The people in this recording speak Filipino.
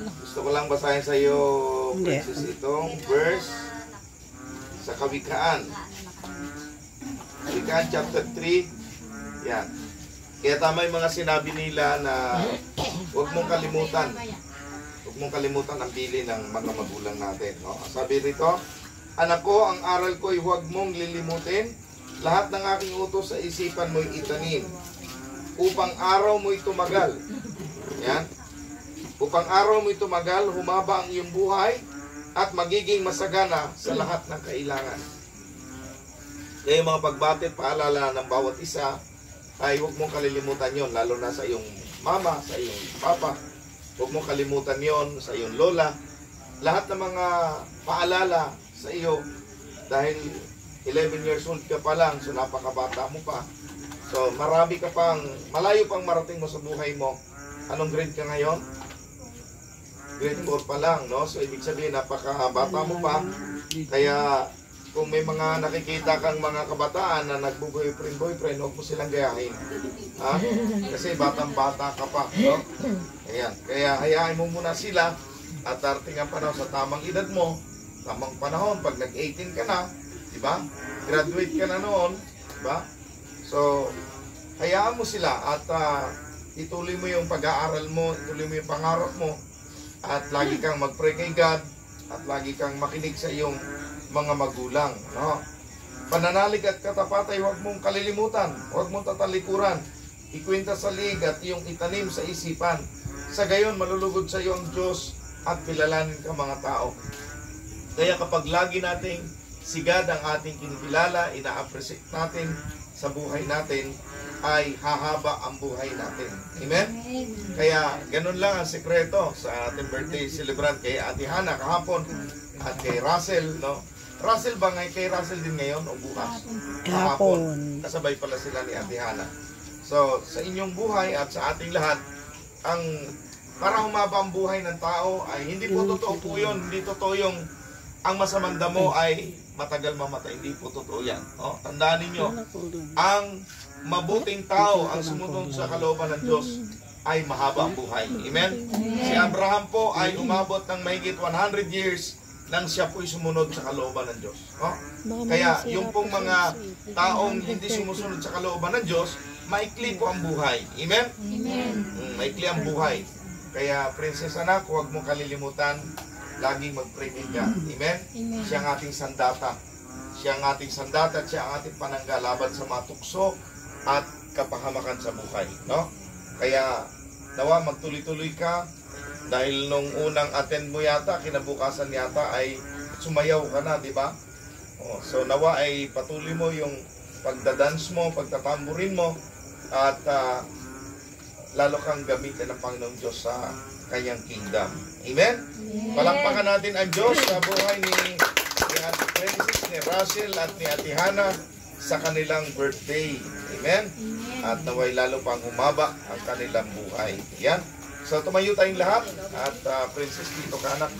Gusto ko lang basahin sa iyo, Princess, itong verse sa Kawikaan. Kawikaan chapter 3. Yan. Kaya tama yung mga sinabi nila na huwag mong kalimutan. Huwag mong kalimutan ang bili ng mga magulang natin. No? Sabi rito, anak ko, ang aral ko'y huwag mong lilimutin. Lahat ng aking utos sa isipan mo'y itanim. Upang araw mo'y tumagal. Yan. Upang araw mo'y tumagal, humaba ang iyong buhay at magiging masagana sa lahat ng kailangan. Kaya yung mga pagbatid, paalala ng bawat isa, ay huwag mong kalilimutan yon, lalo na sa iyong mama, sa iyong papa. Huwag mong kalimutan yon sa iyong lola. Lahat ng mga paalala sa iyo, dahil 11 years old ka pa lang, so napakabata mo pa. So marami ka pang, malayo pang marating mo sa buhay mo. Anong grade ka ngayon? Grade 4 pa lang, no? So ibig sabihin, napakabata mo pa. Kaya kung may mga nakikita kang mga kabataan na nagbo-boyfriend, huwag mo silang gayahin. Ha? Kasi batang-bata ka pa, no? Ayan. Kaya hayaan mo muna sila at darating ang panahon sa tamang edad mo, tamang panahon, pag nag-18 ka na, di ba? Graduate ka na noon, di ba? So, hayaan mo sila at ituloy mo yung pag-aaral mo, ituloy mo yung pangarap mo, at lagi kang mag-pray kay God, at lagi kang makinig sa iyong mga magulang, no? Pananalig at katapat ay huwag mong kalilimutan, huwag mong tatalikuran, ikwenta sa liig at iyong itanim sa isipan. Sa gayon, malulugod sa iyo ang Diyos at kilalanin ka mga tao. Kaya kapag lagi nating sigad ang ating kinikilala, ina-appreciate natin sa buhay natin, ay hahaba ang buhay natin. Amen? Kaya ganun lang ang sekreto sa ating birthday celebrant kay Ate Hana kahapon at kay Russell, no? Russell ba ngay kay Russell din ngayon o bukas? Kahapon. Kasabay pala sila ni Ate Hana. So, sa inyong buhay at sa ating lahat, ang para humaba ang buhay ng tao ay hindi po totoo po yun. Hindi totoo yung ang masamang damo ay matagal mamatay. Hindi po totoo yan. No? Tandaan ninyo, ang mabuting tao ang sumunod sa kalooban ng Diyos ay mahaba ang buhay. Amen? Si Abraham po ay umabot ng mahigit 100 years nang siya po'y sumunod sa kalooban ng Diyos. No? Kaya yung pong mga taong hindi sumusunod sa kalooban ng Diyos, maikli po ang buhay. Amen? Amen. Maikli ang buhay. Kaya, Princess anak, huwag mong kalilimutan, laging mag-pray kay God. Amen? Amen. Siya ang ating sandata. Siya ang ating sandata at siya ang ating panangga laban sa matukso at kapahamakan sa buhay. No? Kaya, nawa magtuloy-tuloy ka dahil nung unang attend mo yata, kinabukasan yata ay sumayaw ka na, di ba? Oh, so nawa ay patuloy mo yung pagdadance mo, pagtatamburin mo at lalo kang gamitin ng Panginoong Diyos sa kanyang kingdom. Amen? Palakpakan natin ang Diyos sa buhay ni Ate Princess, ni Russell at ni Ate Hana sa kanilang birthday. Amen? At naway lalo pang humaba ang kanilang buhay. Yan. So tumayo tayong lahat at Princess, dito ka anak.